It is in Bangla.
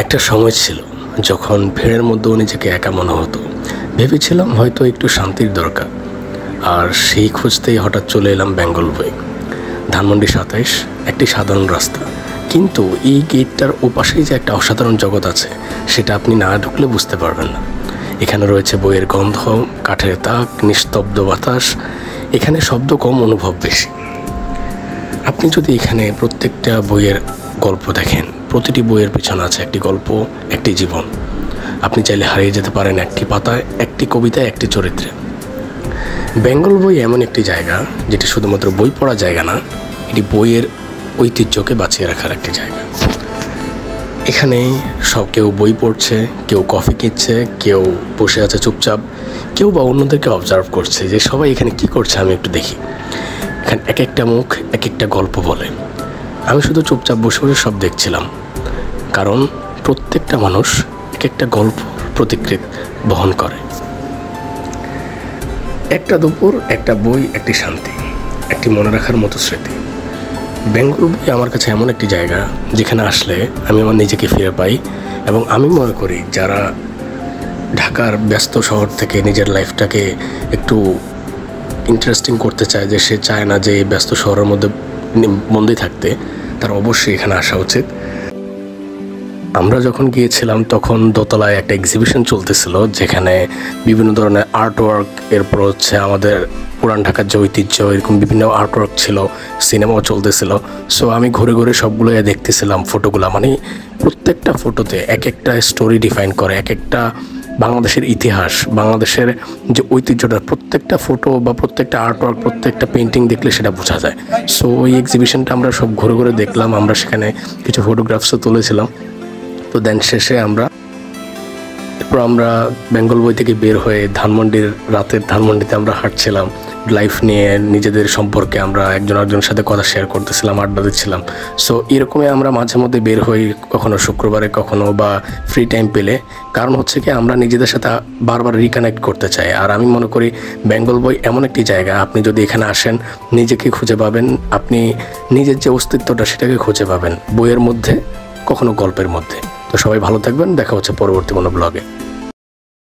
একটা সময় ছিল যখন ভিড়ের মধ্যেও নিজেকে একা মনে হতো। ভেবেছিলাম হয়তো একটু শান্তির দরকার, আর সেই খুঁজতেই হঠাৎ চলে এলাম বেঙ্গল বই। ধানমন্ডি ২৭ একটি সাধারণ রাস্তা, কিন্তু এই গেটটার ওপাশেই যে একটা অসাধারণ জগৎ আছে সেটা আপনি না ঢুকলে বুঝতে পারবেন না। এখানে রয়েছে বইয়ের গন্ধ, কাঠের তাক, নিস্তব্ধ বাতাস। এখানে শব্দ কম, অনুভব বেশি। আপনি যদি এখানে প্রত্যেকটা বইয়ের গল্প দেখেন, প্রতিটি বইয়ের পিছনে আছে একটি গল্প, একটি জীবন। আপনি চাইলে হারিয়ে যেতে পারেন একটি পাতায়, একটি কবিতায়, একটি চরিত্রে। বেঙ্গল বই এমন একটি জায়গা যেটি শুধুমাত্র বই পড়ার জায়গা না, এটি বইয়ের ঐতিহ্যকে বাঁচিয়ে রাখার একটি জায়গা। এখানে কেউ বই পড়ছে, কেউ কফি কিনছে, কেউ বসে আছে চুপচাপ, কেউ বা অন্যদেরকে অবজার্ভ করছে যে সবাই এখানে কি করছে আমি একটু দেখি। এখানে এক একটা মুখ এক একটা গল্প বলে। আমি শুধু চুপচাপ বসে বসে সব দেখছিলাম, কারণ প্রত্যেকটা মানুষ এক একটা গল্প প্রতিকৃতি বহন করে। একটা দুপুর, একটা বই, একটি শান্তি, একটি মনে রাখার মতো স্মৃতি। বেঙ্গল বই আমার কাছে এমন একটি জায়গা যেখানে আসলে আমি আমার নিজেকে ফিরে পাই। এবং আমি মনে করি যারা ঢাকার ব্যস্ত শহর থেকে নিজের লাইফটাকে একটু ইন্টারেস্টিং করতে চায়, যে সে চায় না যে এই ব্যস্ত শহরের মধ্যে বন্দি থাকতে, তার অবশ্যই এখানে আসা উচিত। আমরা যখন গিয়েছিলাম তখন দোতলায় একটা এক্সিবিশন চলতেছিল, যেখানে বিভিন্ন ধরনের আর্ট ওয়ার্ক, এরপর হচ্ছে আমাদের পুরান ঢাকার যে ঐতিহ্য, এরকম বিভিন্ন আর্ট ওয়ার্ক ছিল, সিনেমাও চলতেছিল। সো আমি ঘুরে ঘুরে সবগুলো দেখতেছিলাম ফটোগুলো। মানে প্রত্যেকটা ফটোতে এক একটা স্টোরি ডিফাইন করে, এক একটা বাংলাদেশের ইতিহাস, বাংলাদেশের যে ঐতিহ্যটা, প্রত্যেকটা ফটো বা প্রত্যেকটা আর্ট ওয়ার্ক, প্রত্যেকটা পেন্টিং দেখলে সেটা বোঝা যায়। সো ওই এক্সিবিশনটা আমরা সব ঘুরে ঘুরে দেখলাম। আমরা সেখানে কিছু ফটোগ্রাফসও তুলেছিলাম। তো দেন শেষে এরপর আমরা বেঙ্গল বই থেকে বের হয়ে রাতের ধানমন্ডিতে আমরা হাঁটছিলাম। লাইফ নিয়ে, নিজেদের সম্পর্কে আমরা একজন আরেকজনের সাথে কথা শেয়ার করতেছিলাম, আড্ডা দিচ্ছিলাম। সো এরকমই আমরা মাঝে মধ্যে বের হই, কখনো শুক্রবারে, কখনো বা ফ্রি টাইম পেলে। কারণ হচ্ছে কি, আমরা নিজেদের সাথে বারবার রিকানেক্ট করতে চাই। আর আমি মনে করি বেঙ্গল বই এমন একটি জায়গা, আপনি যদি এখানে আসেন নিজেকে খুঁজে পাবেন, আপনি নিজের যে অস্তিত্বটা সেটাকে খুঁজে পাবেন বইয়ের মধ্যে, কখনো গল্পের মধ্যে। তো সবাই ভালো থাকবেন, দেখা হচ্ছে পরবর্তী কোনো ব্লগে।